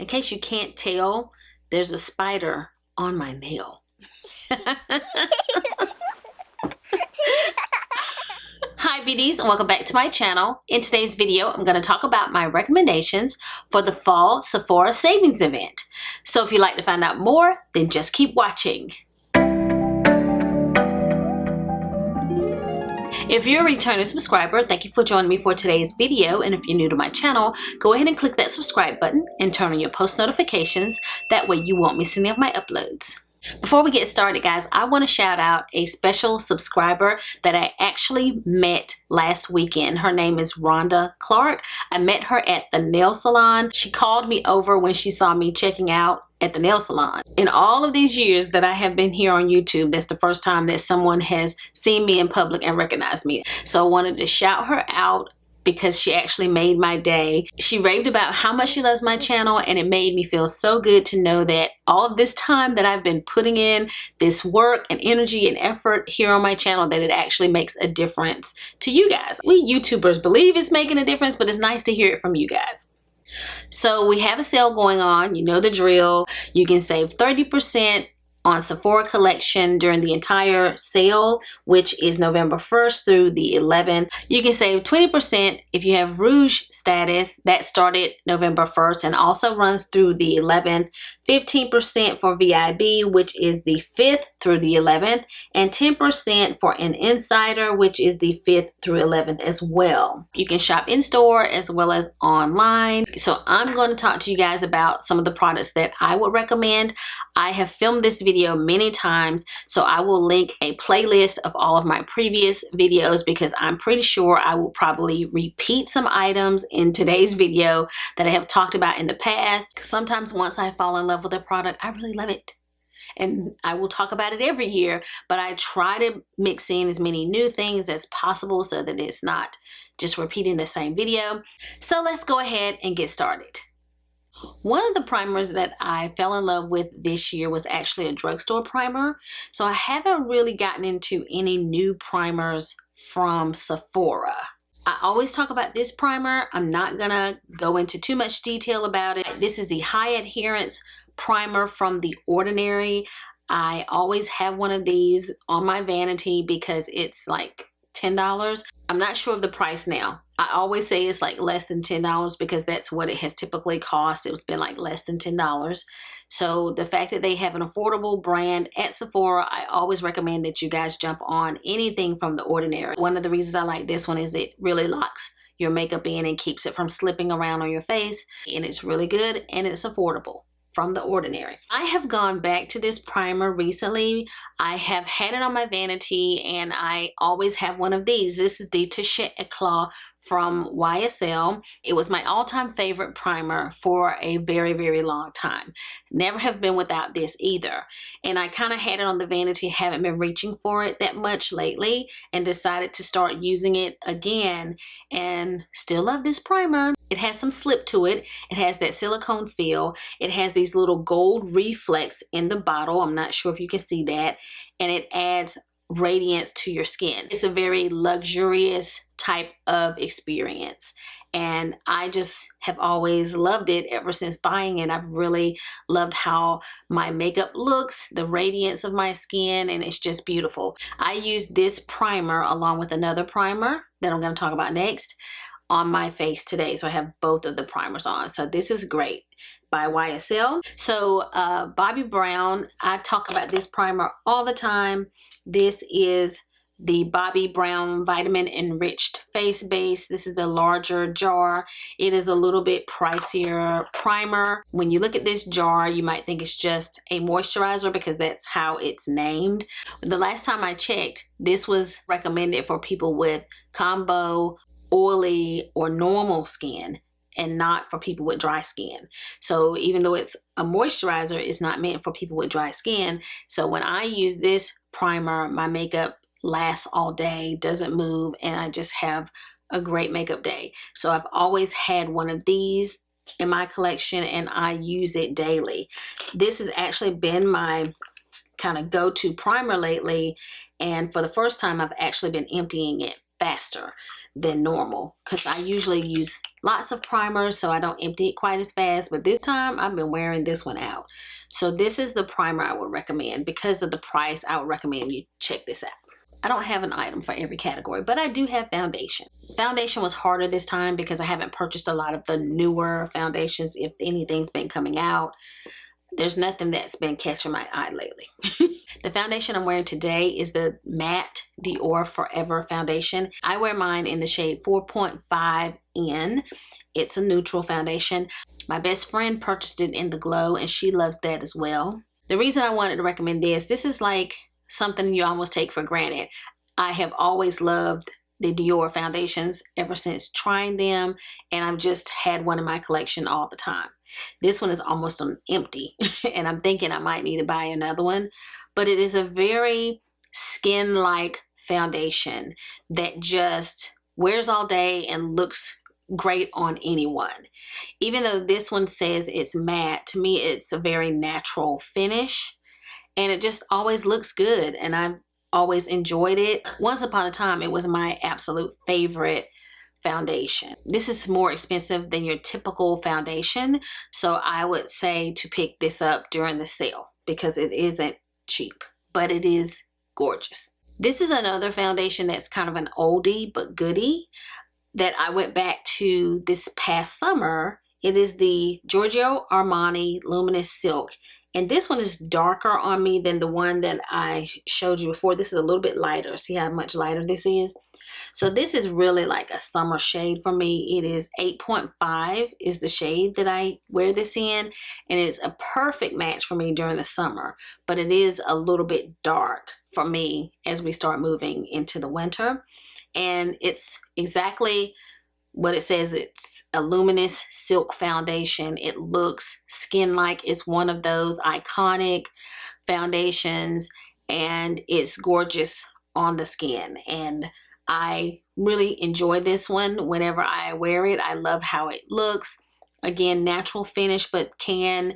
In case you can't tell, there's a spider on my nail. Hi beauties, and welcome back to my channel. In today's video, I'm going to talk about my recommendations for the fall Sephora savings event. So if you'd like to find out more, then just keep watching. If you're a returning subscriber, thank you for joining me for today's video. And if you're new to my channel, go ahead and click that subscribe button and turn on your post notifications. That way you won't miss any of my uploads. Before we get started, guys, I want to shout out a special subscriber that I actually met last weekend. Her name is Rhonda Clark. I met her at the nail salon. She called me over when she saw me checking out at the nail salon. In all of these years that I have been here on YouTube, that's the first time that someone has seen me in public and recognized me. So I wanted to shout her out because she actually made my day. She raved about how much she loves my channel, and it made me feel so good to know that all of this time that I've been putting in, this work and energy and effort here on my channel, that it actually makes a difference to you guys. We YouTubers believe it's making a difference, but it's nice to hear it from you guys. So we have a sale going on. You know the drill. You can save 30% on Sephora collection during the entire sale, which is November 1st through the 11th. You can save 20% if you have Rouge status. That started November 1st and also runs through the 11th. 15% for VIB, which is the 5th through the 11th, and 10% for an insider, which is the 5th through 11th as well. You can shop in store as well as online. So I'm going to talk to you guys about some of the products that I would recommend. I have filmed this video many times, so I will link a playlist of all of my previous videos because I'm pretty sure I will probably repeat some items in today's video that I have talked about in the past. Sometimes once I fall in love with a product, I really love it. And I will talk about it every year, but I try to mix in as many new things as possible so that it's not just repeating the same video. So let's go ahead and get started. One of the primers that I fell in love with this year was actually a drugstore primer. So I haven't really gotten into any new primers from Sephora. I always talk about this primer. I'm not gonna go into too much detail about it. This is the High-Adherence primer from The Ordinary. I always have one of these on my vanity because it's like $10. I'm not sure of the price now. I always say it's like less than $10 because that's what it has typically cost. It's been like less than $10. So the fact that they have an affordable brand at Sephora, I always recommend that you guys jump on anything from The Ordinary. One of the reasons I like this one is it really locks your makeup in and keeps it from slipping around on your face. And it's really good and it's affordable. From The Ordinary. I have gone back to this primer recently. I have had it on my vanity and I always have one of these. This is the Touche Eclat from YSL. It was my all-time favorite primer for a very, very long time. Never have been without this either. And I kind of had it on the vanity, haven't been reaching for it that much lately, and decided to start using it again and still love this primer. It has some slip to it. It has that silicone feel. It has these little gold reflex in the bottle. I'm not sure if you can see that. And it adds radiance to your skin. It's a very luxurious type of experience. And I just have always loved it ever since buying it. I've really loved how my makeup looks, the radiance of my skin, and it's just beautiful. I use this primer along with another primer that I'm going to talk about next on my face today. So I have both of the primers on. So this is great by YSL. So Bobbi Brown, I talk about this primer all the time. This is the Bobbi Brown Vitamin Enriched Face Base. This is the larger jar. It is a little bit pricier primer. When you look at this jar, you might think it's just a moisturizer because that's how it's named. The last time I checked, this was recommended for people with combo, oily, or normal skin, and not for people with dry skin. So even though it's a moisturizer, it's not meant for people with dry skin. So when I use this primer, my makeup lasts all day, doesn't move, and I just have a great makeup day. So I've always had one of these in my collection and I use it daily. This has actually been my kind of go-to primer lately, and for the first time I've actually been emptying it faster than normal because I usually use lots of primers so I don't empty it quite as fast, but this time I've been wearing this one out. So this is the primer I would recommend. Because of the price, I would recommend you check this out. I don't have an item for every category, but I do have foundation. Foundation was harder this time because I haven't purchased a lot of the newer foundations. If anything's been coming out, there's nothing that's been catching my eye lately. The foundation I'm wearing today is the matte Dior Forever foundation. I wear mine in the shade 4.5N. It's a neutral foundation. My best friend purchased it in the Glow and she loves that as well. The reason I wanted to recommend this is like something you almost take for granted. I have always loved the Dior foundations ever since trying them, and I've just had one in my collection all the time. This one is almost empty and I'm thinking I might need to buy another one, but it is a very skin-like foundation that just wears all day and looks great on anyone. Even though this one says it's matte, to me it's a very natural finish and it just always looks good, and I've always enjoyed it. Once upon a time it was my absolute favorite foundation. This is more expensive than your typical foundation, so I would say to pick this up during the sale because it isn't cheap, but it is gorgeous. This is another foundation that's kind of an oldie but goodie that I went back to this past summer. It is the Giorgio Armani Luminous Silk, and this one is darker on me than the one that I showed you before. This is a little bit lighter. See how much lighter this is? So this is really like a summer shade for me. It is 8.5 is the shade that I wear this in, and it's a perfect match for me during the summer, but it is a little bit dark for me as we start moving into the winter. And it's exactly what it says. It's a luminous silk foundation. It looks skin-like. It's one of those iconic foundations, and it's gorgeous on the skin. And I really enjoy this one whenever I wear it. I love how it looks. Again, natural finish, but can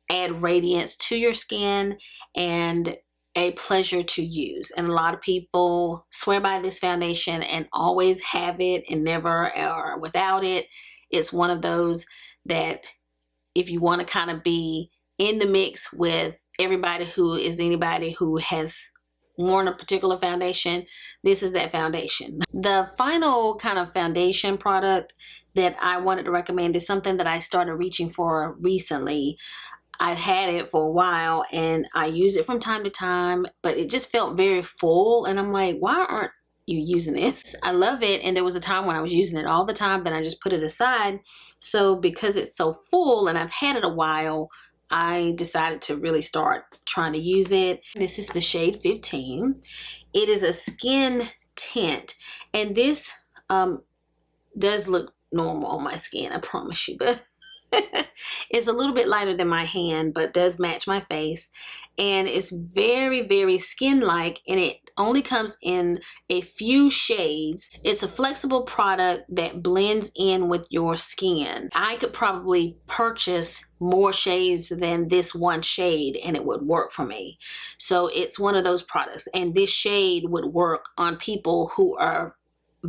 add radiance to your skin and a pleasure to use. And a lot of people swear by this foundation and always have it and never are without it. It's one of those that if you want to kind of be in the mix with everybody who is anybody who has worn a particular foundation, this is that foundation. The final kind of foundation product that I wanted to recommend is something that I started reaching for recently. I've had it for a while and I use it from time to time, but it just felt very full and I'm like, why aren't you using this? I love it, and there was a time when I was using it all the time, then I just put it aside. So because it's so full and I've had it a while, I decided to really start trying to use it. This is the shade 15. It is a skin tint, and this does look normal on my skin, I promise you, but it's a little bit lighter than my hand, but does match my face, and it's very, very skin-like, and it only comes in a few shades. It's a flexible product that blends in with your skin. I could probably purchase more shades than this one shade and it would work for me. So it's one of those products, and this shade would work on people who are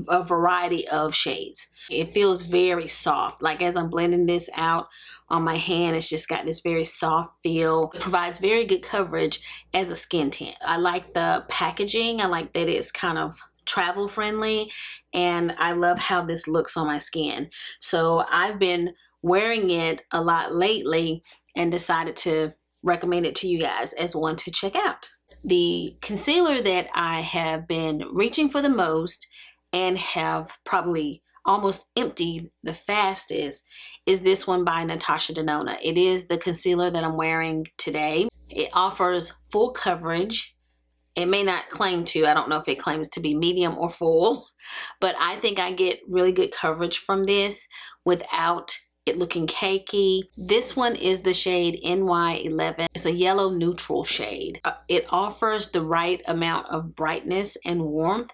a variety of shades. It feels very soft. Like as I'm blending this out on my hand, it's just got this very soft feel. It provides very good coverage as a skin tint. I like the packaging. I like that it's kind of travel friendly, and I love how this looks on my skin. So I've been wearing it a lot lately and decided to recommend it to you guys as one to check out. The concealer that I have been reaching for the most and have probably almost emptied the fastest is this one by Natasha Denona. It is the concealer that I'm wearing today. It offers full coverage. It may not claim to, I don't know if it claims to be medium or full, but I think I get really good coverage from this without it looking cakey. This one is the shade NY11. It's a yellow neutral shade. It offers the right amount of brightness and warmth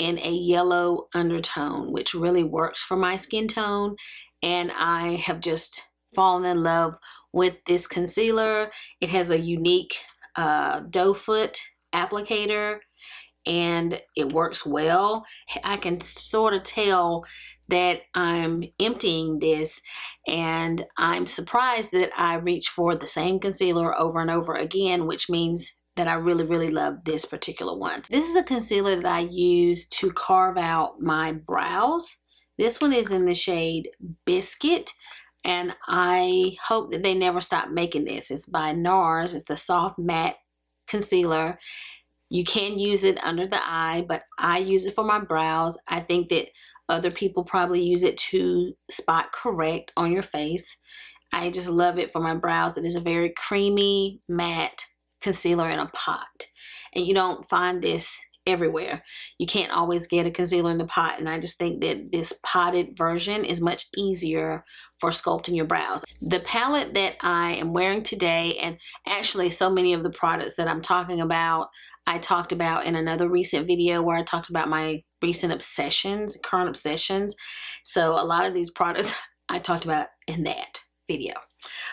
in a yellow undertone, which really works for my skin tone. And I have just fallen in love with this concealer. It has a unique doe foot applicator, and it works well. I can sort of tell that I'm emptying this, and I'm surprised that I reach for the same concealer over and over again, which means that I really love this particular one. This is a concealer that I use to carve out my brows. This one is in the shade Biscuit, and I hope that they never stop making this. It's by NARS. It's the soft matte concealer. You can use it under the eye, but I use it for my brows. I think that other people probably use it to spot correct on your face. I just love it for my brows. It is a very creamy matte concealer in a pot, and you don't find this everywhere. You can't always get a concealer in the pot, and I just think that this potted version is much easier for sculpting your brows. The palette that I am wearing today, and actually so many of the products that I'm talking about, I talked about in another recent video where I talked about my recent obsessions, current obsessions. So a lot of these products I talked about in that video.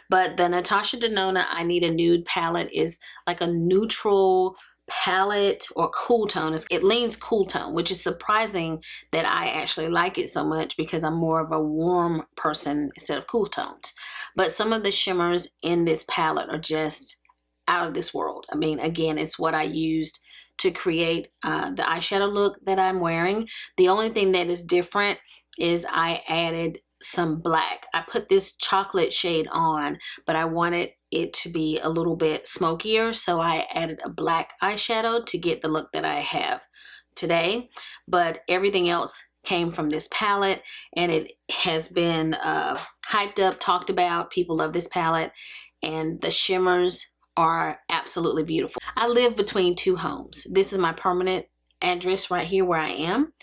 But the Natasha Denona I Need a Nude palette is like a neutral palette, or cool tone. It leans cool tone, which is surprising that I actually like it so much because I'm more of a warm person instead of cool tones. But some of the shimmers in this palette are just out of this world. I mean, again, it's what I used to create the eyeshadow look that I'm wearing. The only thing that is different is I added some black. I put this chocolate shade on, but I wanted it to be a little bit smokier, so I added a black eyeshadow to get the look that I have today. But everything else came from this palette, and it has been hyped up, talked about. People love this palette, and the shimmers are absolutely beautiful. I live between two homes. This is my permanent address right here where I am,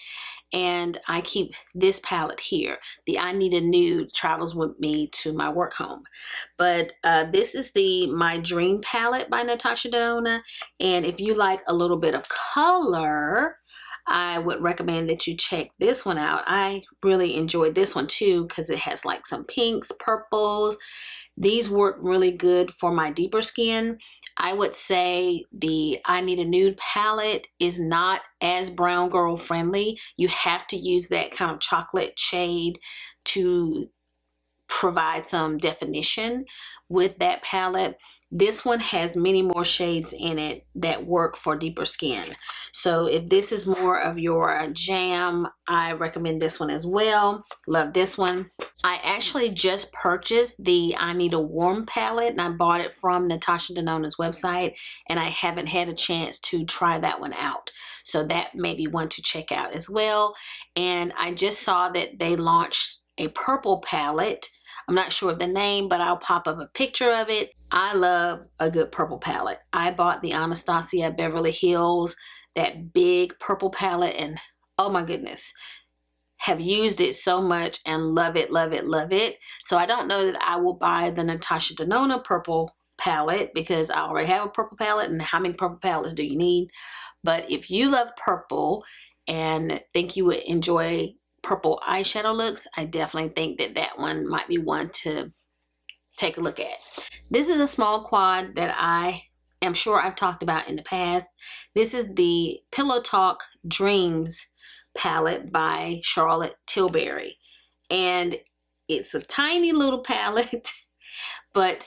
and I keep this palette here. The I Need a Nude travels with me to my work home. But this is the My Dream palette by Natasha Denona, and if you like a little bit of color, I would recommend that you check this one out. I really enjoyed this one too because it has like some pinks, purples. These work really good for my deeper skin. I would say the I Need a Nude palette is not as brown girl friendly. You have to use that kind of chocolate shade to provide some definition with that palette. This one has many more shades in it that work for deeper skin. So if this is more of your jam, I recommend this one as well. Love this one. I actually just purchased the I Need a Warm palette, and I bought it from Natasha Denona's website, and I haven't had a chance to try that one out. So that may be one to check out as well. And I just saw that they launched a purple palette. I'm not sure of the name, but I'll pop up a picture of it. I love a good purple palette. I bought the Anastasia Beverly Hills, that big purple palette, and oh my goodness, have used it so much and love it, love it, love it. So I don't know that I will buy the Natasha Denona purple palette because I already have a purple palette, and how many purple palettes do you need? But if you love purple and think you would enjoy purple eyeshadow looks, I definitely think that that one might be one to take a look at. This is a small quad that I am sure I've talked about in the past. This is the Pillow Talk Dreams palette by Charlotte Tilbury, and it's a tiny little palette but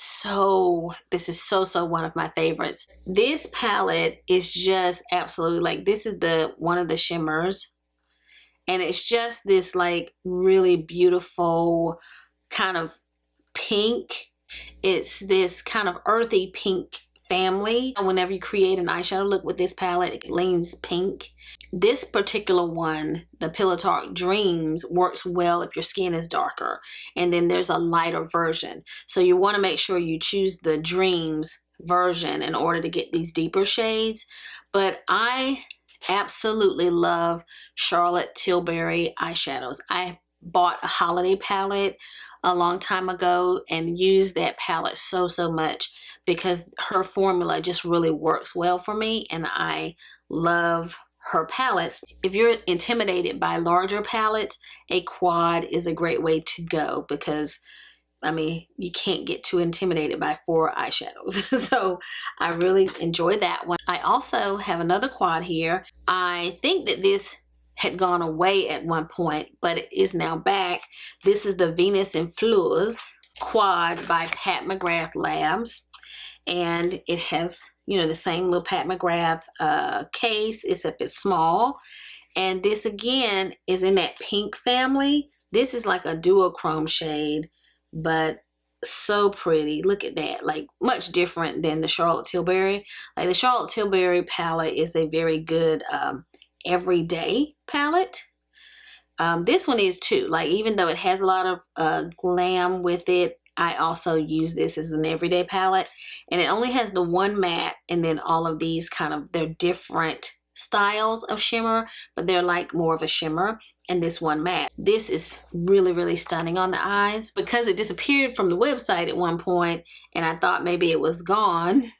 this is so one of my favorites. This palette is just absolutely, like, this is one of the shimmers, and it's just this like really beautiful kind of pink. It's this kind of earthy pink family. Whenever you create an eyeshadow look with this palette, it leans pink. This particular one, the Pillow Talk Dreams, works well if your skin is darker, and then there's a lighter version. So you want to make sure you choose the Dreams version in order to get these deeper shades. But I absolutely love Charlotte Tilbury eyeshadows. I bought a holiday palette a long time ago and used that palette so much because her formula just really works well for me, and I love her palettes. If you're intimidated by larger palettes, a quad is a great way to go because I mean, you can't get too intimidated by 4 eyeshadows. So I really enjoyed that one. I also have another quad here. I think that this had gone away at one point, but it is now back. This is the Venus and Fleurs quad by Pat McGrath Labs. And it has, you know, the same little Pat McGrath case, except it's small. And this again is in that pink family. This is like a duochrome shade, but so pretty. Look at that. Like, much different than the Charlotte Tilbury. Like, the Charlotte Tilbury palette is a very good everyday palette. This one is too. Like, even though it has a lot of glam with it, I also use this as an everyday palette. And it only has the one matte, and then all of these kind of, they're different styles of shimmer, but they're like more of a shimmer, and this one matte. This is really, really stunning on the eyes. Because it disappeared from the website at one point, and I thought maybe it was gone,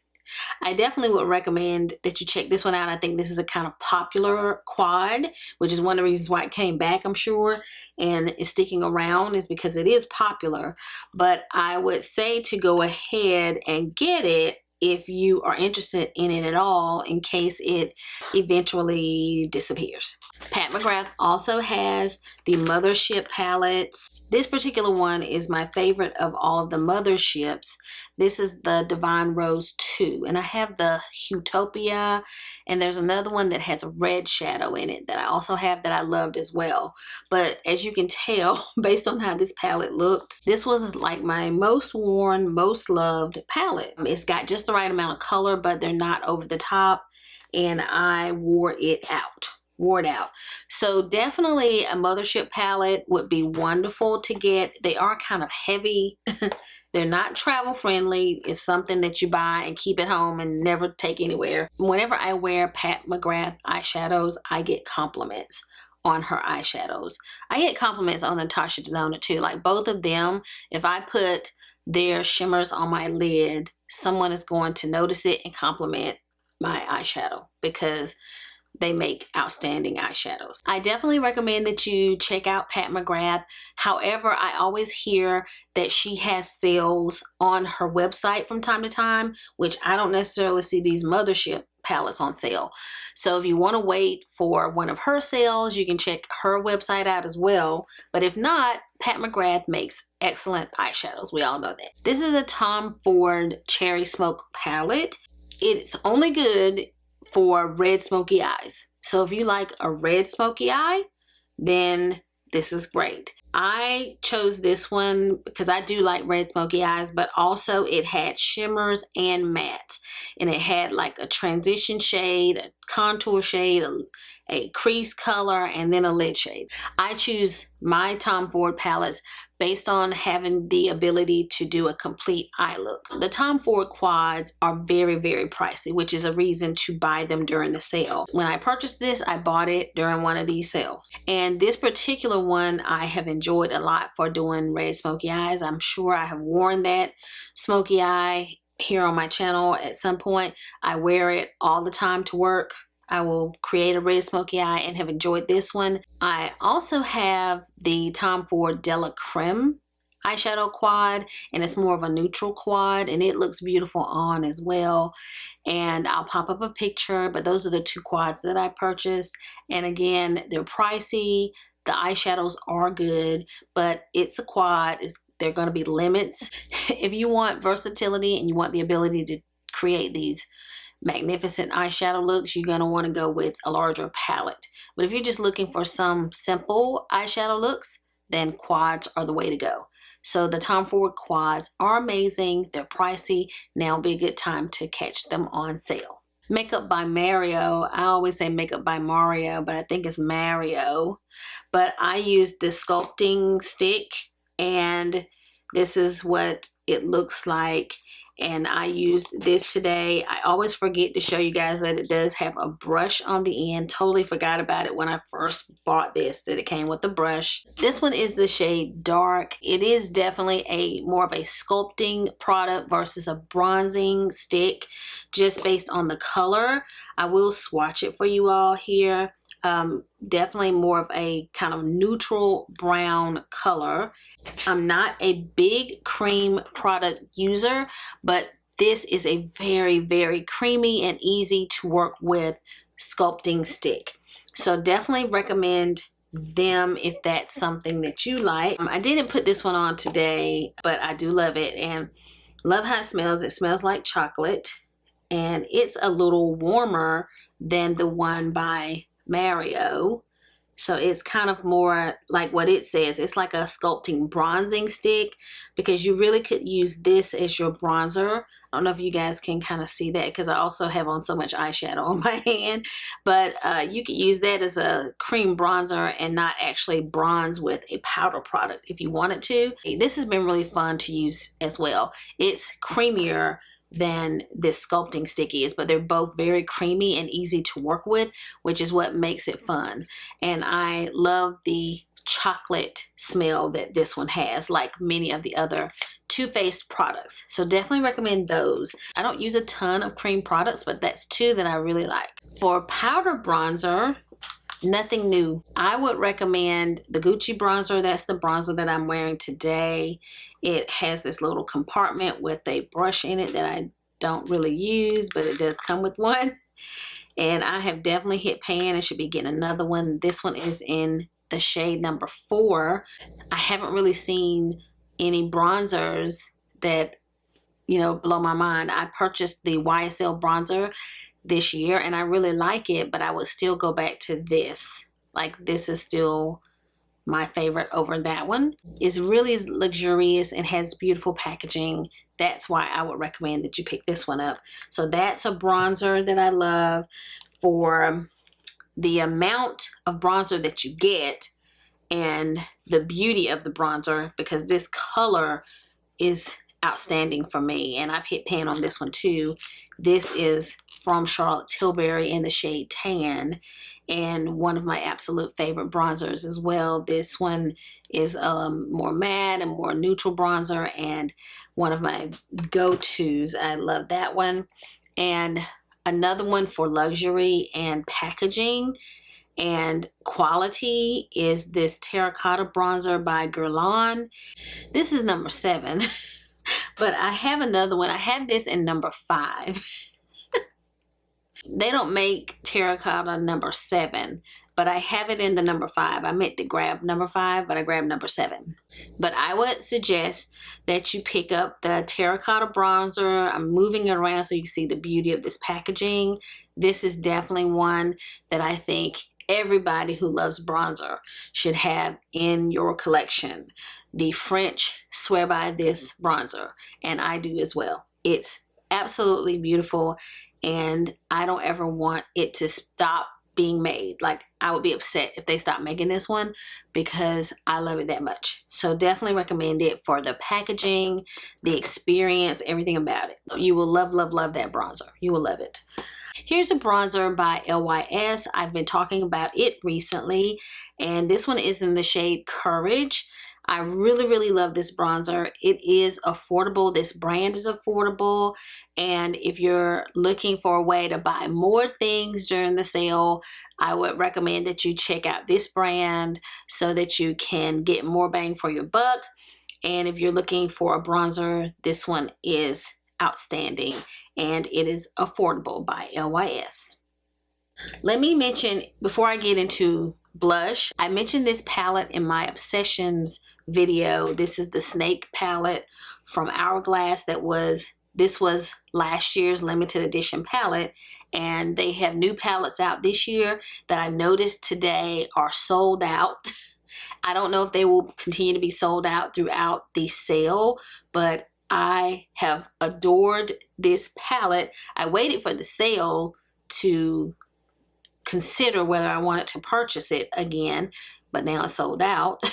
I definitely would recommend that you check this one out. I think this is a kind of popular quad, which is one of the reasons why it came back, I'm sure, and is sticking around, is because it is popular. But I would say to go ahead and get it if you are interested in it at all, in case it eventually disappears. Pat McGrath also has the Mothership palettes. This particular one is my favorite of all of the Motherships. This is the Divine Rose 2, and I have the Huetopian, and there's another one that has a red shadow in it that I also have that I loved as well. But as you can tell, based on how this palette looked, this was like my most worn, most loved palette. It's got just the right amount of color, but they're not over the top, and I wore it out. So definitely a Mothership palette would be wonderful to get. They are kind of heavy. They're not travel friendly. It's something that you buy and keep at home and never take anywhere. Whenever I wear Pat McGrath eyeshadows, I get compliments on her eyeshadows. I get compliments on Natasha Denona too. Like, both of them, if I put their shimmers on my lid, someone is going to notice it and compliment my eyeshadow, because they make outstanding eyeshadows. I definitely recommend that you check out Pat McGrath. However, I always hear that she has sales on her website from time to time, which I don't necessarily see these Mothership palettes on sale. So if you want to wait for one of her sales, you can check her website out as well. But if not, Pat McGrath makes excellent eyeshadows. We all know that. This is a Tom Ford Cherry Smoke palette. It's only good for red smoky eyes. So if you like a red smoky eye, then this is great. I chose this one because I do like red smoky eyes, but also it had shimmers and mattes, and it had like a transition shade, a contour shade, a crease color, and then a lid shade. I choose my Tom Ford palettes based on having the ability to do a complete eye look. The Tom Ford quads are very, very pricey, which is a reason to buy them during the sale. When I purchased this, I bought it during one of these sales. And this particular one I have enjoyed a lot for doing red smoky eyes. I'm sure I have worn that smoky eye here on my channel at some point. I wear it all the time to work. I will create a red smoky eye and have enjoyed this one. I also have the Tom Ford Della Creme eyeshadow quad, and it's more of a neutral quad, and it looks beautiful on as well. And I'll pop up a picture, but those are the two quads that I purchased. And again, they're pricey. The eyeshadows are good, but it's a quad. They're going to be limits. If you want versatility and you want the ability to create these magnificent eyeshadow looks, you're going to want to go with a larger palette. But if you're just looking for some simple eyeshadow looks, then quads are the way to go. So the Tom Ford quads are amazing. They're pricey. Now would be a good time to catch them on sale. Makeup by Mario. I always say makeup by Mario, but I think it's Mario. But I use the sculpting stick, and this is what it looks like. And I used this today. I always forget to show you guys that it does have a brush on the end. Totally forgot about it when I first bought this, that it came with a brush. This one is the shade Dark. It is definitely more of a sculpting product versus a bronzing stick, just based on the color. I will swatch it for you all here. definitely more of a kind of neutral brown color. I'm not a big cream product user, but this is a very, very creamy and easy to work with sculpting stick. So definitely recommend them if that's something that you like. I didn't put this one on today, but I do love it and love how it smells. It smells like chocolate and it's a little warmer than the one by Mario. So it's kind of more like what it says. It's like a sculpting bronzing stick because you really could use this as your bronzer. I don't know if you guys can kind of see that because I also have on so much eyeshadow on my hand. But you could use that as a cream bronzer and not actually bronze with a powder product if you wanted to. This has been really fun to use as well. It's creamier than this sculpting stick is, but they're both very creamy and easy to work with, which is what makes it fun. And I love the chocolate smell that this one has, like many of the other Too Faced products. So definitely recommend those. I don't use a ton of cream products, but that's two that I really like. For powder bronzer, nothing new. I would recommend the Gucci bronzer. That's the bronzer that I'm wearing today. It has this little compartment with a brush in it that I don't really use, but it does come with one. And I have definitely hit pan and should be getting another one. This one is in the shade number 4. I haven't really seen any bronzers that, you know, blow my mind. I purchased the YSL bronzer this year and I really like it, but I would still go back to this. Like, this is still my favorite over that one. It's really luxurious and has beautiful packaging. That's why I would recommend that you pick this one up. So that's a bronzer that I love. For the amount of bronzer that you get and the beauty of the bronzer, because this color is outstanding for me, and I've hit pan on this one too. This is from Charlotte Tilbury in the shade Tan, and one of my absolute favorite bronzers as well. This one is more matte and more neutral bronzer, and one of my go-tos. I love that one. And another one for luxury and packaging and quality is this terracotta bronzer by Guerlain. This is number 7. But I have another one. I have this in number 5. They don't make terracotta number 7, but I have it in the number 5. I meant to grab number 5, but I grabbed number 7. But I would suggest that you pick up the terracotta bronzer. I'm moving it around so you can see the beauty of this packaging. This is definitely one that I think everybody who loves bronzer should have in your collection. The French swear by this bronzer, and I do as well. It's absolutely beautiful, and I don't ever want it to stop being made. Like, I would be upset if they stopped making this one because I love it that much. So definitely recommend it for the packaging, the experience, everything about it. You will love, love, love that bronzer. You will love it. Here's a bronzer by LYS. I've been talking about it recently, and this one is in the shade Courage. I really, really love this bronzer. It is affordable. This brand is affordable. And if you're looking for a way to buy more things during the sale, I would recommend that you check out this brand so that you can get more bang for your buck. And if you're looking for a bronzer, this one is outstanding. And it is affordable by LYS. Let me mention, before I get into blush, I mentioned this palette in my Obsessions video. This is the Snake palette from Hourglass. This was last year's limited edition palette, and they have new palettes out this year that I noticed today are sold out. I don't know if they will continue to be sold out throughout the sale, but I have adored this palette. I waited for the sale to consider whether I wanted to purchase it again, but now it's sold out.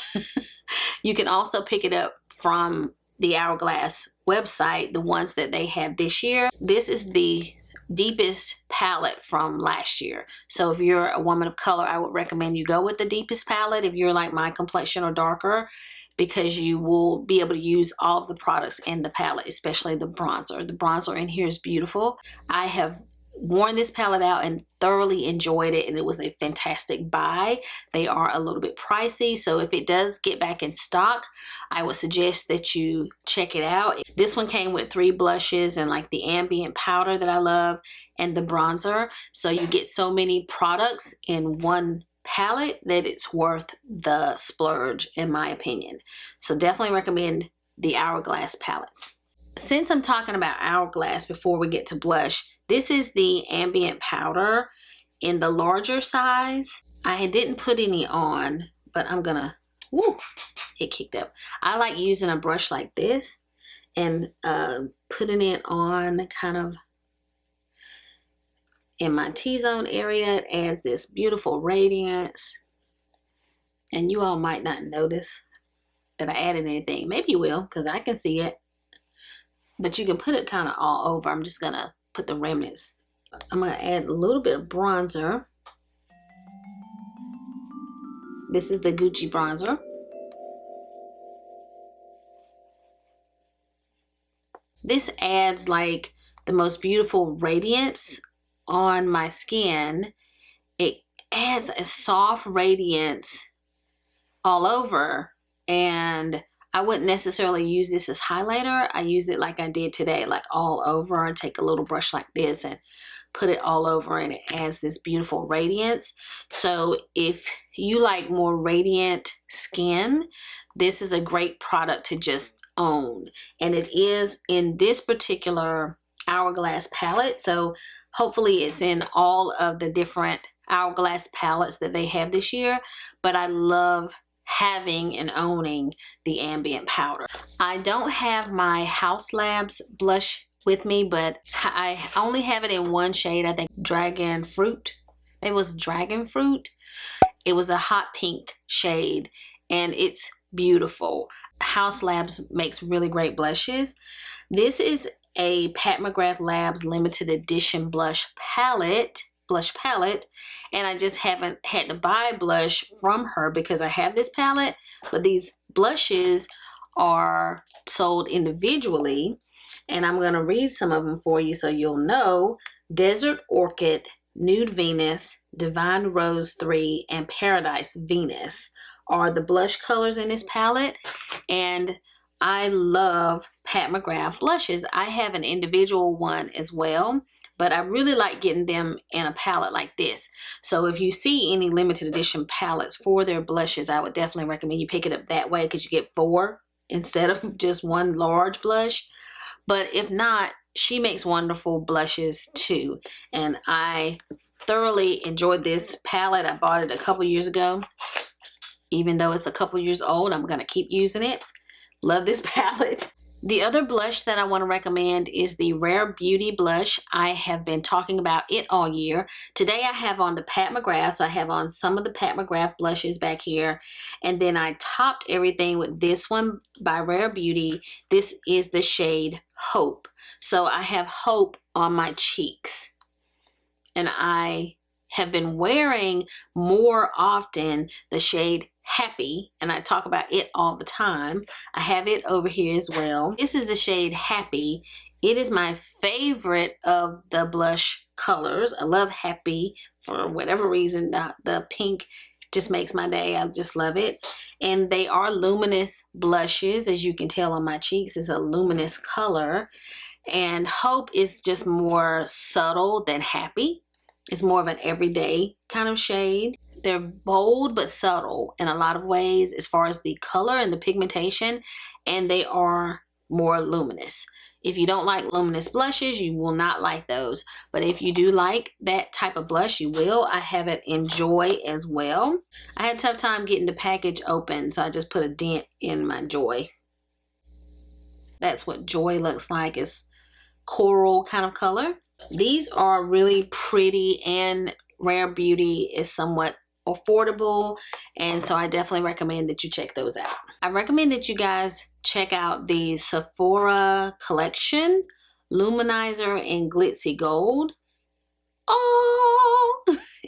You can also pick it up from the Hourglass website, the ones that they have this year. This is the deepest palette from last year. So if you're a woman of color, I would recommend you go with the deepest palette if you're like my complexion or darker, because you will be able to use all of the products in the palette, especially the bronzer. The bronzer in here is beautiful. I have worn this palette out and thoroughly enjoyed it, and it was a fantastic buy. They are a little bit pricey, so if it does get back in stock, I would suggest that you check it out. This one came with 3 blushes and like the ambient powder that I love and the bronzer, so you get so many products in one palette that it's worth the splurge, in my opinion. So definitely recommend the Hourglass palettes. Since I'm talking about Hourglass, before we get to blush, this is the ambient powder in the larger size. I didn't put any on, but I'm gonna, woo, it kicked up. I like using a brush like this and putting it on kind of in my T-zone area. It adds this beautiful radiance. And you all might not notice that I added anything. Maybe you will, because I can see it. But you can put it kind of all over. I'm just gonna put the remnants. I'm gonna add a little bit of bronzer. This is the Gucci bronzer. This adds like the most beautiful radiance on my skin. It adds a soft radiance all over, and I wouldn't necessarily use this as highlighter. I use it like I did today, like all over. I take a little brush like this and put it all over, and it adds this beautiful radiance. So if you like more radiant skin, this is a great product to just own. And it is in this particular Hourglass palette. So hopefully it's in all of the different Hourglass palettes that they have this year. But I love having and owning the ambient powder. I don't have my Haus Labs blush with me, but I only have it in one shade. I think Dragon Fruit. It was Dragon Fruit. It was a hot pink shade, and it's beautiful. Haus Labs makes really great blushes. This is a Pat McGrath Labs limited edition blush palette, and I just haven't had to buy blush from her because I have this palette, but these blushes are sold individually, and I'm going to read some of them for you so you'll know. Desert Orchid, Nude Venus, Divine Rose 3, and Paradise Venus are the blush colors in this palette, and I love Pat McGrath blushes. I have an individual one as well, but I really like getting them in a palette like this. So if you see any limited edition palettes for their blushes, I would definitely recommend you pick it up that way, because you get 4 instead of just one large blush. But if not, she makes wonderful blushes too, and I thoroughly enjoyed this palette. I bought it a couple years ago. Even though it's a couple years old, I'm going to keep using it. Love this palette. The other blush that I want to recommend is the Rare Beauty blush. I have been talking about it all year. Today I have on the Pat McGrath, so I have on some of the Pat McGrath blushes back here. And then I topped everything with this one by Rare Beauty. This is the shade Hope. So I have Hope on my cheeks. And I have been wearing more often the shade Happy, and I talk about it all the time. I have it over here as well. This is the shade Happy. It is my favorite of the blush colors. I love Happy for whatever reason. The pink just makes my day. I just love it. And they are luminous blushes. As you can tell on my cheeks, it's a luminous color. And Hope is just more subtle than Happy. It's more of an everyday kind of shade. They're bold but subtle in a lot of ways as far as the color and the pigmentation, and they are more luminous. If you don't like luminous blushes, you will not like those. But if you do like that type of blush, you will. I have it in Joy as well. I had a tough time getting the package open, so I just put a dent in my Joy. That's what Joy looks like. It's coral kind of color. These are really pretty, and Rare Beauty is somewhat affordable, and so I definitely recommend that you check those out. I recommend that you guys check out the Sephora collection, Luminizer in Glitzy Gold. Oh,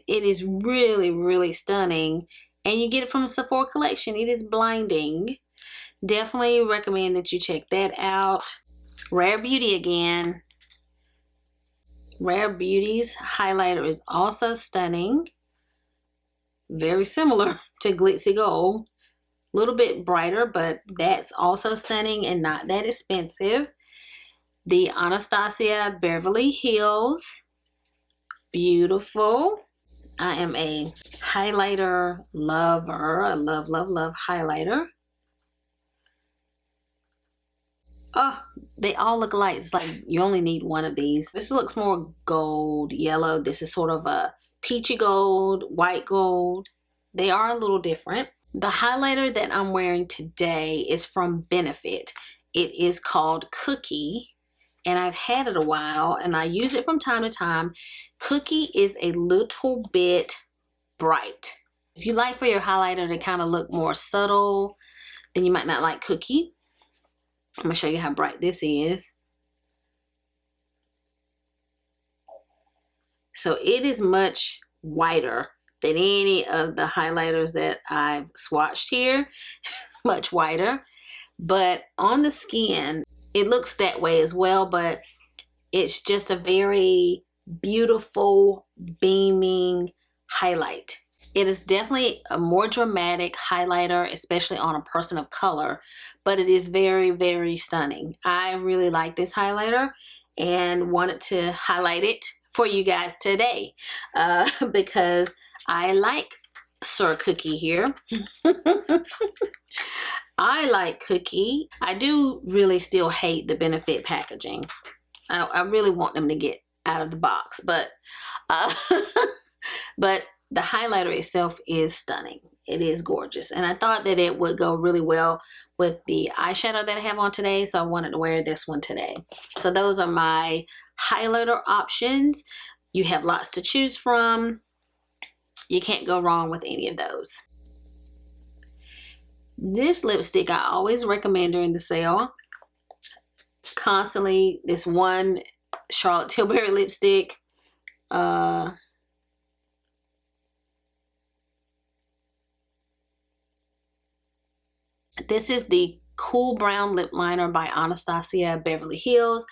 it is really, really stunning, and you get it from the Sephora collection. It is blinding. Definitely recommend that you check that out. Rare Beauty again. Rare Beauty's highlighter is also stunning. Very similar to Glitzy Gold. A little bit brighter, but that's also stunning and not that expensive. The Anastasia Beverly Hills. Beautiful. I am a highlighter lover. I love, love, love highlighter. Oh, they all look alike. It's like you only need one of these. This looks more gold, yellow. This is sort of a peachy gold, white gold. They are a little different. The highlighter that I'm wearing today is from Benefit. It is called Cookie, and I've had it a while, and I use it from time to time. Cookie is a little bit bright. If you like for your highlighter to kind of look more subtle, then you might not like Cookie. I'm going to show you how bright this is. So it is much whiter than any of the highlighters that I've swatched here. Much whiter. But on the skin, it looks that way as well, but it's just a very beautiful, beaming highlight. It is definitely a more dramatic highlighter, especially on a person of color, but it is very, very stunning. I really like this highlighter and wanted to highlight it for you guys today because I like Sir Cookie here. I like Cookie. I do really still hate the Benefit packaging. I really want them to get out of the box, but but the highlighter itself is stunning. It is gorgeous, and I thought that it would go really well with the eyeshadow that I have on today, so I wanted to wear this one today. So those are my highlighter options. You have lots to choose from. You can't go wrong with any of those. This lipstick I always recommend during the sale. Constantly, this one Charlotte Tilbury lipstick. This is the Cool Brown Lip Liner by Anastasia Beverly Hills.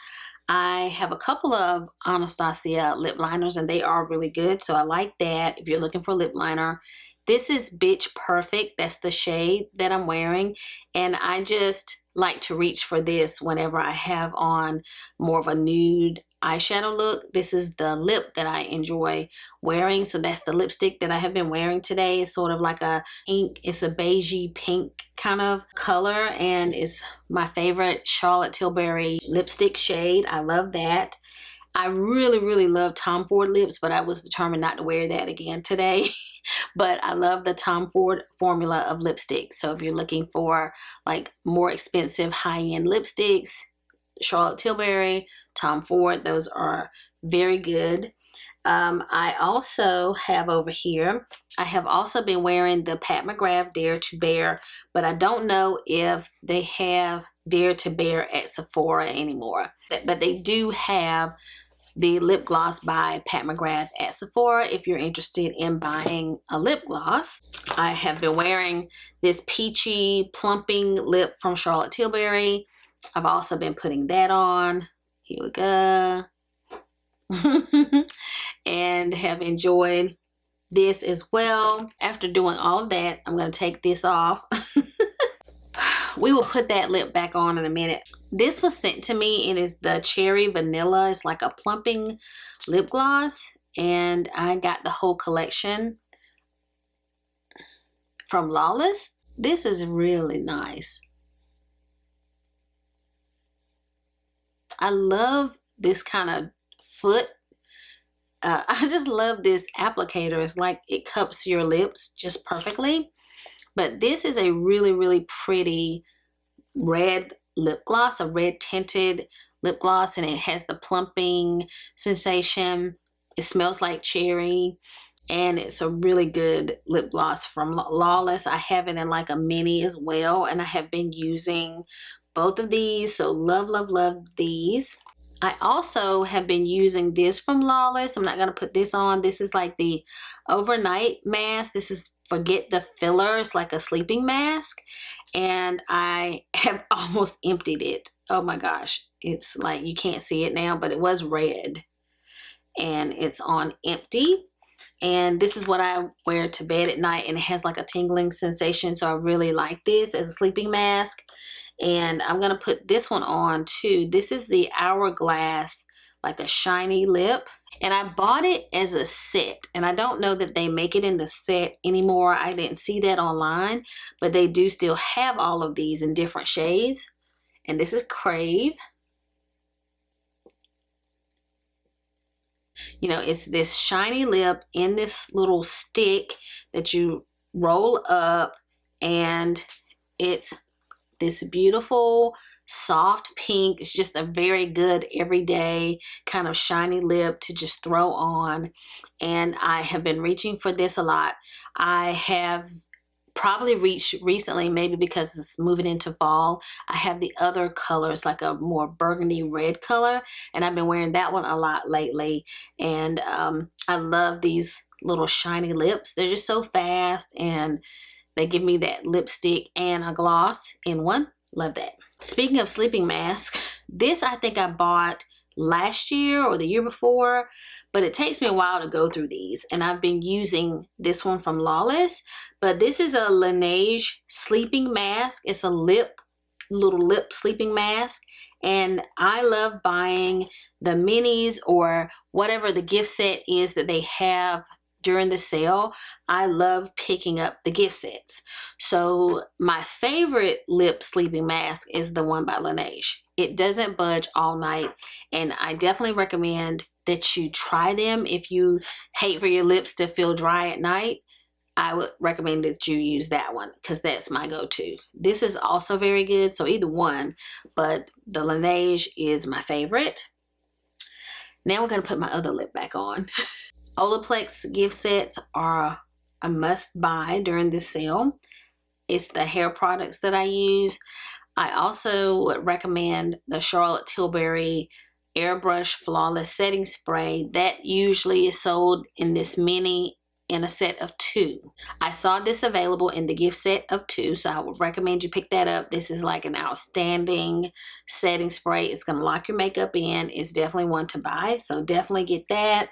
I have a couple of Anastasia lip liners and they are really good, so I like that if you're looking for lip liner. This is Bitch Perfect. That's the shade that I'm wearing, and I just like to reach for this whenever I have on more of a nude eyeshadow look. This is the lip that I enjoy wearing, so that's the lipstick that I have been wearing today. It's sort of like a pink, it's a beigey pink kind of color, and it's my favorite Charlotte Tilbury lipstick shade. I love that. I really, really love Tom Ford lips, but I was determined not to wear that again today. But I love the Tom Ford formula of lipsticks. So if you're looking for like more expensive high-end lipsticks, Charlotte Tilbury, Tom Ford, those are very good. I also have over here, I have also been wearing the Pat McGrath Dare to Bare, but I don't know if they have Dare to Bare at Sephora anymore. But they do have the lip gloss by Pat McGrath at Sephora if you're interested in buying a lip gloss. I have been wearing this peachy plumping lip from Charlotte Tilbury. I've also been putting that on. Here we go. And have enjoyed this as well. After doing all of that, I'm going to take this off. We will put that lip back on in a minute. This was sent to me. It is the Cherry Vanilla. It's like a plumping lip gloss, and I got the whole collection from Lawless. This is really nice. I love this kind of foot. I just love this applicator. It's like it cups your lips just perfectly. But this is a really, really pretty red lip gloss, a red tinted lip gloss, and it has the plumping sensation. It smells like cherry, and it's a really good lip gloss from Lawless. I have it in like a mini as well, and I have been using both of these, so love, love, love these. I also have been using this from Lawless. I'm not going to put this on. This is like the overnight mask. This is Forget the Filler. It's like a sleeping mask. And I have almost emptied it. Oh my gosh. It's like you can't see it now, but it was red. and it's on empty. And this is what I wear to bed at night, and it has like a tingling sensation, so I really like this as a sleeping mask. And I'm gonna put this one on too. This is the Hourglass, like a shiny lip, and I bought it as a set, and I don't know that they make it in the set anymore. I didn't see that online, but they do still have all of these in different shades. And this is Crave. You know, it's this shiny lip in this little stick that you roll up, and it's this beautiful soft pink. It's just a very good everyday kind of shiny lip to just throw on. And I have been reaching for this a lot. I have probably reached recently, maybe because it's moving into fall. I have the other colors, like a more burgundy red color, and I've been wearing that one a lot lately. And I love these little shiny lips. They're just so fast, and they give me that lipstick and a gloss in one. Love that. Speaking of sleeping mask, this I think I bought last year or the year before, but it takes me a while to go through these, and I've been using this one from Lawless. But this is a Laneige sleeping mask. It's a little lip sleeping mask, and I love buying the minis or whatever the gift set is that they have during the sale. I love picking up the gift sets. So my favorite lip sleeping mask is the one by Laneige. It doesn't budge all night, and I definitely recommend that you try them. If you hate for your lips to feel dry at night, I would recommend that you use that one, because that's my go-to. This is also very good, so either one, but the Laneige is my favorite. Now we're going to put my other lip back on. Olaplex gift sets are a must buy during this sale. It's the hair products that I use. I also would recommend the Charlotte Tilbury Airbrush Flawless Setting Spray. That usually is sold in this mini in a set of 2. I saw this available in the gift set of 2, so I would recommend you pick that up. This is like an outstanding setting spray. It's going to lock your makeup in. It's definitely one to buy, so definitely get that.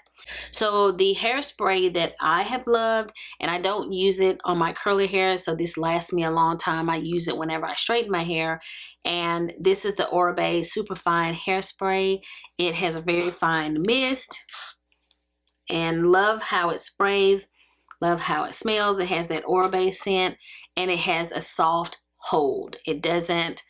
So the hairspray that I have loved, and I don't use it on my curly hair, so this lasts me a long time. I use it whenever I straighten my hair, and this is the Oribe Superfine Hairspray. It has a very fine mist, and love how it sprays, love how it smells. It has that Oribe scent, and it has a soft hold. It doesn't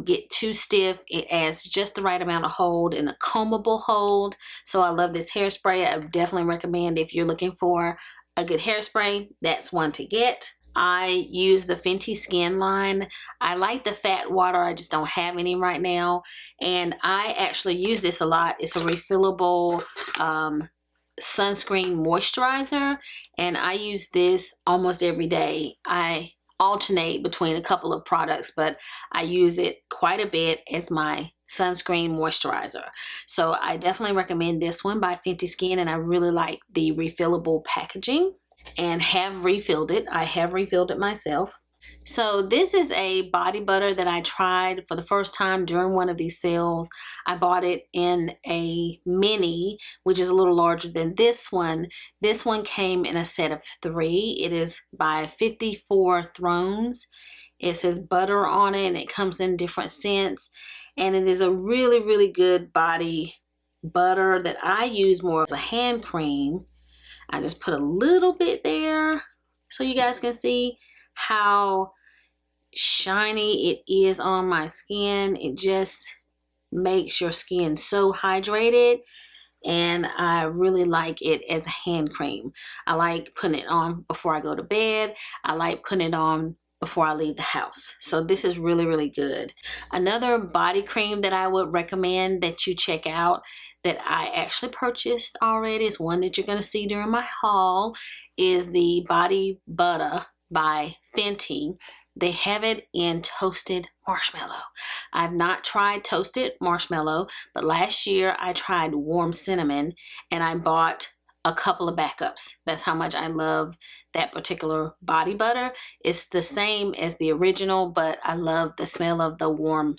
get too stiff. It adds just the right amount of hold and a combable hold. So I love this hairspray. I definitely recommend, if you're looking for a good hairspray, that's one to get. I use the Fenty Skin line. I like the fat water. I just don't have any right now, and I actually use this a lot. It's a refillable sunscreen moisturizer, and I use this almost every day. I alternate between a couple of products, but I use it quite a bit as my sunscreen moisturizer. So I definitely recommend this one by Fenty Skin, and I really like the refillable packaging and have refilled it. I have refilled it myself. So this is a body butter that I tried for the first time during one of these sales. I bought it in a mini, which is a little larger than this one. This one came in a set of 3. It is by 54 Thrones. It says butter on it, and it comes in different scents. And it is a really, really good body butter that I use more as a hand cream. I just put a little bit there so you guys can see how shiny it is on my skin. It just makes your skin so hydrated, and I really like it as a hand cream. I like putting it on before I go to bed. I like putting it on before I leave the house. So this is really, really good. Another body cream that I would recommend that you check out, that I actually purchased already, is one that you're going to see during my haul, is the Body Butter by Fenty. They have it in toasted marshmallow. I've not tried toasted marshmallow, but last year I tried warm cinnamon, and I bought a couple of backups. That's how much I love that particular body butter. It's the same as the original, but I love the smell of the warm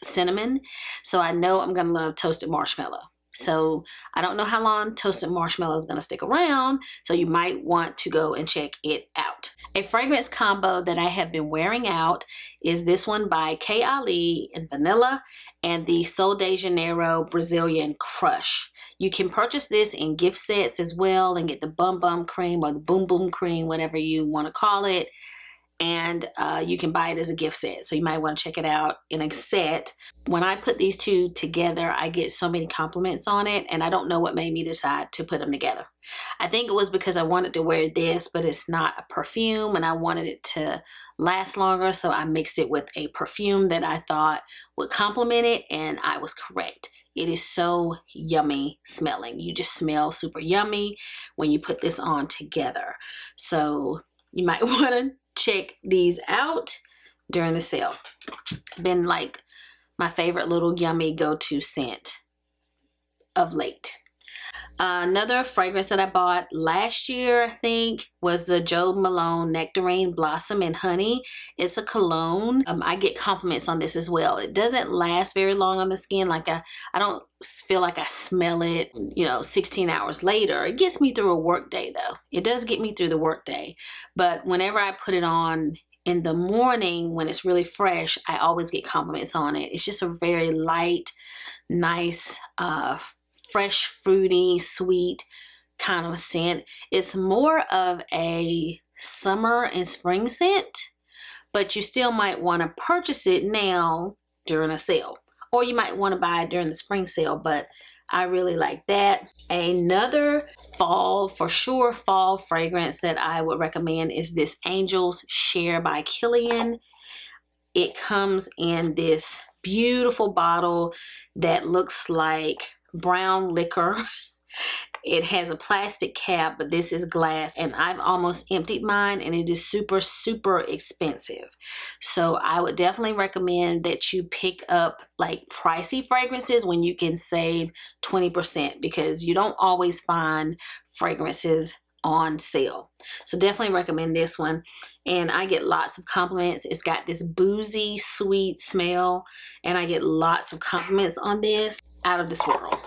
cinnamon. So I know I'm going to love toasted marshmallow. So I don't know how long Toasted Marshmallow is going to stick around, so you might want to go and check it out. A fragrance combo that I have been wearing out is this one by K. Ali in Vanilla and the Sol de Janeiro Brazilian Crush. You can purchase this in gift sets as well and get the Bum Bum Cream or the Boom Boom Cream, whatever you want to call it. And you can buy it as a gift set. So you might want to check it out in a set. When I put these two together, I get so many compliments on it, and I don't know what made me decide to put them together. I think it was because I wanted to wear this, but it's not a perfume, and I wanted it to last longer, so I mixed it with a perfume that I thought would complement it, and I was correct. It is so yummy smelling. You just smell super yummy when you put this on together. So you might want to check these out during the sale. It's been like my favorite little yummy go-to scent of late. Another fragrance that I bought last year, I think, was the Jo Malone Nectarine Blossom and Honey. It's a cologne. I get compliments on this as well. It doesn't last very long on the skin. Like I don't feel like I smell it, 16 hours later. It gets me through a work day though. It does get me through the work day. But whenever I put it on in the morning when it's really fresh, I always get compliments on it. It's just a very light, nice, fresh, fruity, sweet kind of scent. It's more of a summer and spring scent, but you still might want to purchase it now during a sale, or you might want to buy it during the spring sale, but I really like that. Another fall, for sure, fall fragrance that I would recommend is this Angel's Share by Kilian. It comes in this beautiful bottle that looks like brown liquor. It has a plastic cap, but this is glass, and I've almost emptied mine, and it is super, super expensive. So I would definitely recommend that you pick up like pricey fragrances when you can save 20%, because you don't always find fragrances on sale. So definitely recommend this one, and I get lots of compliments. It's got this boozy, sweet smell, and I get lots of compliments on this. Out of this world.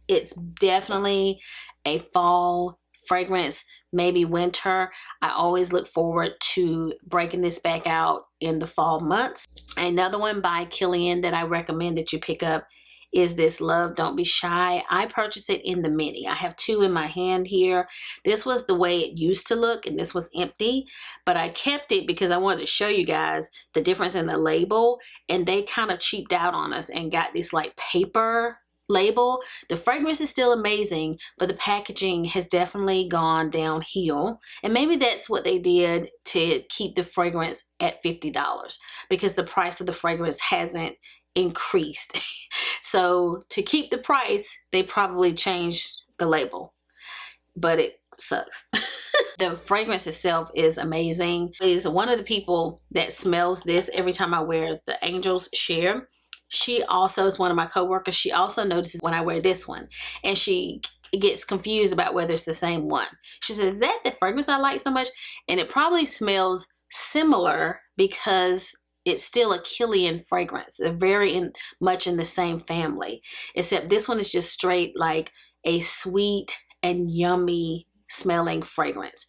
It's definitely a fall fragrance, maybe winter. I always look forward to breaking this back out in the fall months. Another one by Kilian that I recommend that you pick up is this Love Don't Be Shy. I purchased it in the mini. I have two in my hand here. This was the way it used to look, and this was empty, but I kept it because I wanted to show you guys the difference in the label, and they kind of cheaped out on us and got this like paper label. The fragrance is still amazing, but the packaging has definitely gone downhill, and maybe that's what they did to keep the fragrance at $50, because the price of the fragrance hasn't increased. So to keep the price, they probably changed the label, but it sucks. The fragrance itself is amazing. Is one of the people that smells this every time I wear the Angel's Share. She also is one of my coworkers. She also notices when I wear this one, and she gets confused about whether it's the same one. She says, "Is that the fragrance I like so much?" And it probably smells similar because it's still a Kilian fragrance. They're very much in the same family, except this one is just straight like a sweet and yummy smelling fragrance.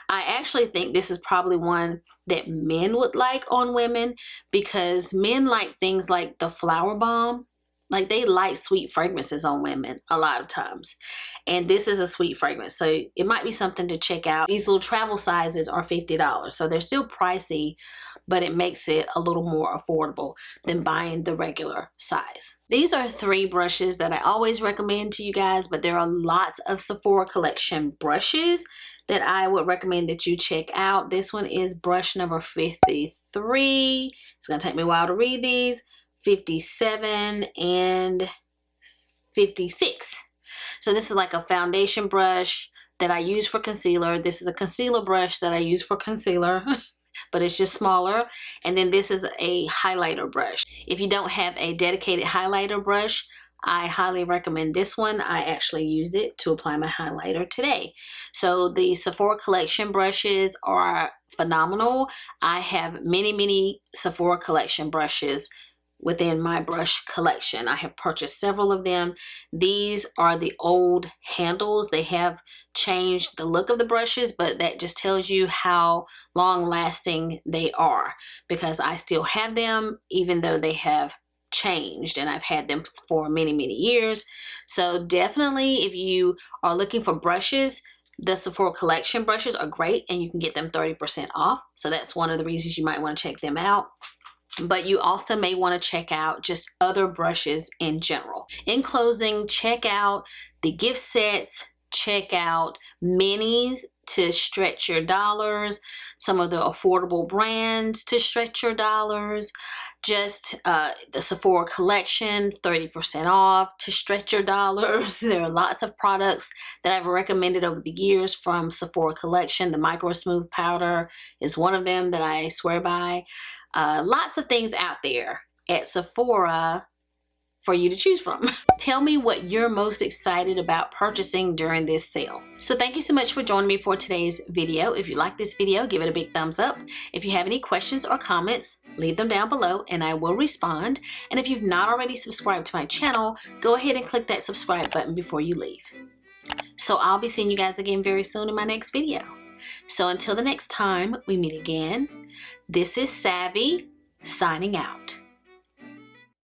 I actually think this is probably one that men would like on women, because men like things like the Flower Bomb. Like, they like sweet fragrances on women a lot of times, and this is a sweet fragrance, so it might be something to check out. These little travel sizes are $50, so they're still pricey, but it makes it a little more affordable than buying the regular size. These are 3 brushes that I always recommend to you guys, but there are lots of Sephora collection brushes that I would recommend that you check out. This one is brush number 53. It's gonna take me a while to read these. 57 and 56. So this is like a foundation brush that I use for concealer. This is a concealer brush that I use for concealer, but it's just smaller. And then this is a highlighter brush. If you don't have a dedicated highlighter brush, I highly recommend this one. I actually used it to apply my highlighter today. So the Sephora collection brushes are phenomenal. I have many Sephora collection brushes within my brush collection. I have purchased several of them. These are the old handles. They have changed the look of the brushes, but that just tells you how long lasting they are, because I still have them even though they have changed, and I've had them for many years. So definitely, if you are looking for brushes, the Sephora collection brushes are great, and you can get them 30% off. So that's one of the reasons you might want to check them out. But you also may want to check out just other brushes in general. In closing, check out the gift sets, check out minis to stretch your dollars, some of the affordable brands to stretch your dollars, just the Sephora collection, 30% off to stretch your dollars. There are lots of products that I've recommended over the years from Sephora collection. The Micro Smooth Powder is one of them that I swear by. Lots of things out there at Sephora for you to choose from. Tell me what you're most excited about purchasing during this sale. So thank you so much for joining me for today's video. If you like this video, give it a big thumbs up. If you have any questions or comments, leave them down below and I will respond. And if you've not already subscribed to my channel, go ahead and click that subscribe button before you leave. So I'll be seeing you guys again very soon in my next video. So until the next time we meet again, this is Savvy signing out.